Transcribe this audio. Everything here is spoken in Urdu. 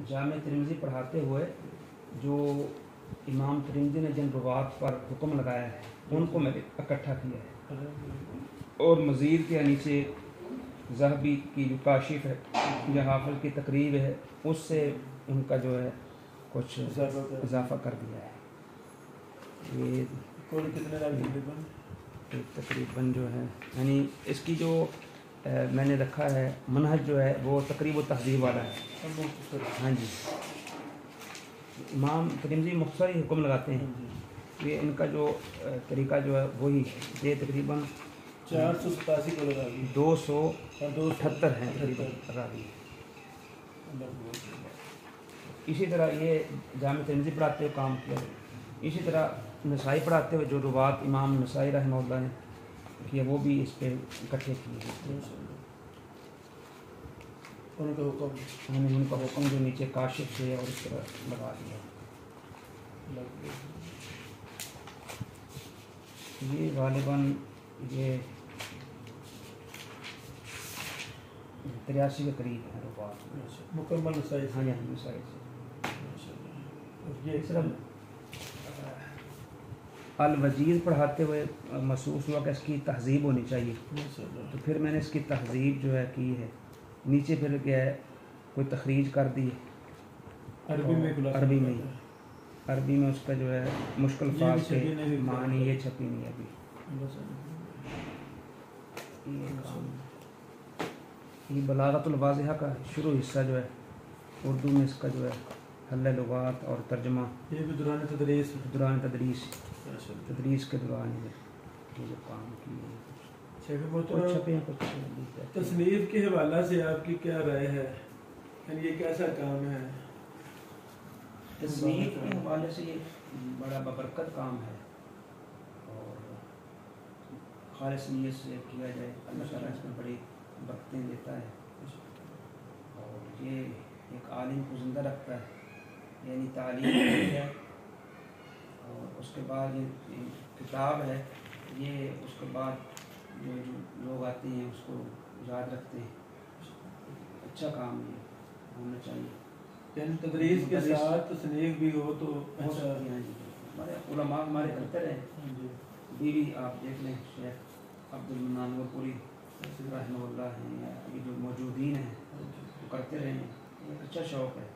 جامع ترمذی پڑھاتے ہوئے جو امام ترمذی نے جن روات پر حکم لگایا ہے ان کو میں نے اکٹھا کیا ہے، اور مزید کے نیچے ذہبی کی جو کاشف ہے یا حافظ کی تقریب ہے اس سے ان کا جو ہے کچھ اضافہ کر دیا ہے۔ یہ تقریباً جو ہے یعنی اس کی جو میں نے رکھا ہے منہج جو ہے وہ تقریب و تہذیب والا ہے۔ ہاں جی، امام ترمذی مختصر ہی حکم لگاتے ہیں، یہ ان کا جو طریقہ جو ہے وہی یہ تقریباً 487 کو لگا دی، 278 ہیں تقریباً راوی۔ اسی طرح یہ جامع ترمذی پڑھاتے ہوئے کام کیا ہے، اسی طرح نسائی پڑھاتے ہوئے جو روات امام نسائی رحمہ اللہ نے کیا وہ بھی اس پہ اکٹھے کیے ہیں۔ ان کا حکم جو نیچے کاشف سے اور اس طرح لگا دیا۔ یہ غالباً یہ 83 کے قریب ہے روات مکمل نسائی۔ ہاں جی نسائی سے۔ صرف الوجیز پڑھاتے ہوئے محسوس ہوا کہ اس کی تہذیب ہونی چاہیے، تو پھر میں نے اس کی تہذیب جو ہے کی ہے، نیچے پھر کیا ہے کوئی تخریج کر دی عربی میں اس کا جو ہے مشکل الفاظ کے معنی یہ چھپی نہیں ہے ابھی۔ یہ بلاغت الواضحہ کا شروع حصہ جو ہے اردو میں اس کا جو ہے حل لغات اور ترجمہ، یہ بھی دوران تدریس تدریس کے دوران یہ جو کام کیے تصنیف کے حوالہ سے آپ کی کیا رائے ہے؟ یعنی یہ کیسا کام ہے؟ تصنیف کے حوالے سے یہ بڑا ببرکت کام ہے اور خالص نیت سے کیا جائے اللہ تعالیٰ اس میں بڑی برکتیں دیتا ہے، اور یہ ایک عالم کو زندہ رکھتا ہے، یعنی تعلیم ہے، اور اس کے بعد یہ کتاب ہے، یہ اس کے بعد جو لوگ آتے ہیں اس کو یاد رکھتے ہیں۔ اچھا کام یہ ہونا چاہیے، یعنی تدریس کے ساتھ تصنیف بھی ہو تو اچھا۔ ہمارے علماء ہمارے کرتے رہے، بیوی آپ دیکھ لیں شیخ عبد المنان نورپوری رحمہ اللہ ہیں یا ابھی جو موجودین ہیں وہ کرتے رہے ہیں، ایک اچھا شوق ہے۔